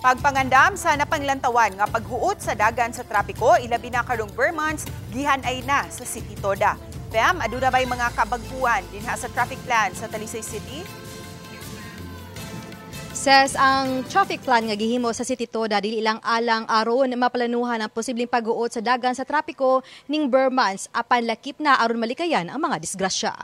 Pagpangandam sa napanglantawan nga paghuot sa dagan sa trapiko, ilabi na karong Vermonts, gihan-ay na sa City Toda. Pam, aduna ba'y mga kabaguan dinha sa traffic plan sa Talisay City? Says ang traffic plan nga gihimo sa City Toda dili lang alang aron maplanuhan ang posibleng paghuot sa dagan sa trapiko ning Vermonts apan lakip na aron malikayan ang mga disgrasya.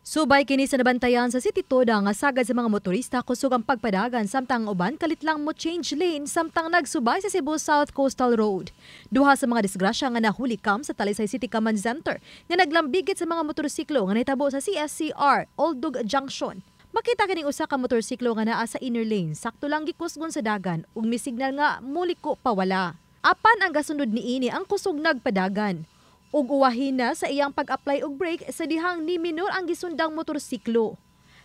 Subay kini sa nabantayan sa City Toda nga sagad sa mga motorista kusog ang pagpadagan samtang uban kalit lang mo change lane samtang nagsubay sa Cebu South Coastal Road. Duha sa mga disgrasya nga nahulikam sa Talisay City Command Center nga naglambigit sa mga motorsiklo nga nahitabo sa CSCR Oldug Junction. Makita kining usa ka motorsiklo nga naa sa inner lane sakto lang gikusgon sa dagan ug misignal nga muliko pawala. Apan ang gasundod niini ang kusog nagpadagan. Ug uwahin na sa iyang pag-apply og brake sa dihang ni minor ang gisundang motorsiklo.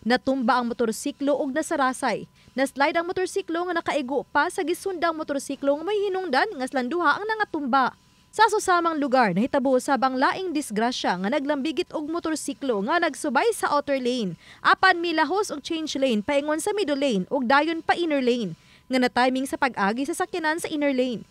Natumba ang motorsiklo ug nasarasay. Naslide ang motorsiklo nga nakaigo pa sa gisundang motorsiklo nga may hinungdan nga slanduha ang nangatumba. Sa susamang lugar nahitabo sabang laing disgrasya nga naglambigit og motorsiklo nga nagsubay sa outer lane. Apan milahos og change lane paingon sa middle lane ug dayon pa inner lane nga na-timing sa pag-agi sa sakyanan sa inner lane.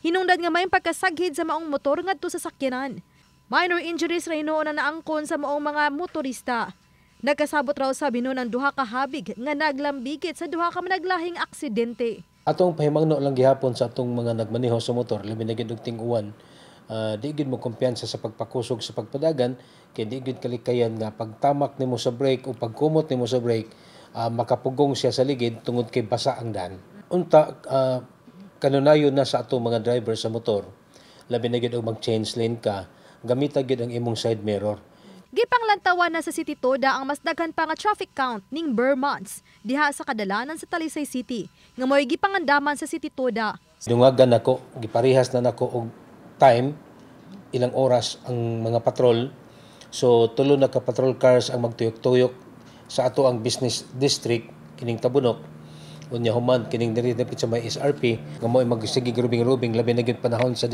Hinungdan nga may pagkasaghid sa maong motor ngadto sa sakyanan. Minor injuries ra hinuon na naangkon sa maong mga motorista. Nagkasabot raw sa binunan ang duha ka habig nga naglambigit sa duha ka naglahing aksidente. Atong pahimangno lang gihapon sa atong mga nagmaneho sa motor, labi na gid og ting-uwan. Di gid mo kumpiyansa sa pagpakusog sa pagpadagan, kay di gid kalikayan nga pagtamak nimo sa brake o pagkumot nimo sa brake, makapugong siya sa ligid tungod kay basa ang daan. Unta kanunayon na sa atong mga driver sa motor, labi na gid og mag-change lane ka, gamita gid ang imong side mirror. Gipanglantawan na sa City Toda ang mas daghan pa nga traffic count ning Vermonts diha sa kadalanan sa Talisay City nga mo'y gipangandaman sa City Toda. Dungagan nako, giparihas na nako og time, ilang oras ang mga patrol. So tulo na ka patrol cars ang magtuyok-tuyok sa ato ang business district kining Tabunok. Unya human kining diri dapit sa may SRP nga mo'y magsige grubing-rubing labi na gyud panahon sa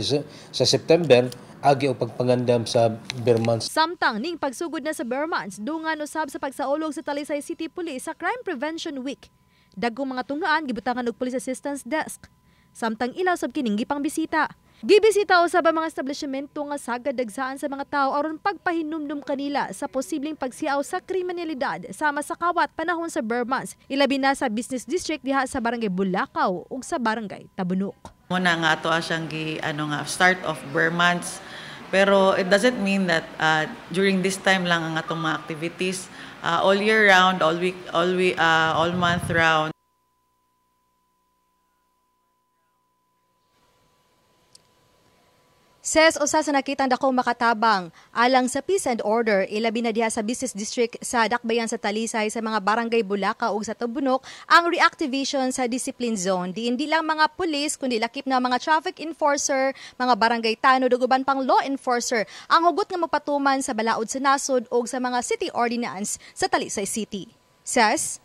September agi og pagpangandam sa Vermonts. Samtang ning pagsugod na sa Vermonts dungan usab sa pagsaulog sa Talisay City Police sa Crime Prevention Week. Dagkong mga tunggaan gibutangan og Police Assistance Desk. Samtang ilaw sab kining gipangbisita. Gibisita usab ang mga establishmento nga sagad dagsaan sa mga tawo aron pagpahinumdum kanila sa posibleng pagsiaw sa kriminalidad sama sa kawat panahon sa Vermonts, ilabi na sa business district diha sa Barangay Bulacau ug sa Barangay Tabunok. Muna nga ato siyang start of Vermonts, pero it doesn't mean that during this time lang ang atong mga activities, all year round, all month round. Says usa sa nakitang dakong makatabang alang sa peace and order ilabi na diha sa business district sa Dakbayan sa Talisay sa mga barangay Bulacau ug sa Tabunok ang reactivation sa discipline zone. Hindi lang mga pulis kundi lakip na mga traffic enforcer, mga barangay tanod ug uban pang law enforcer ang hugot nga magpatuman sa balaod sa nasod ug sa mga city ordinance sa Talisay City. Says,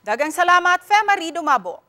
dagang salamat, Femari Dumabo.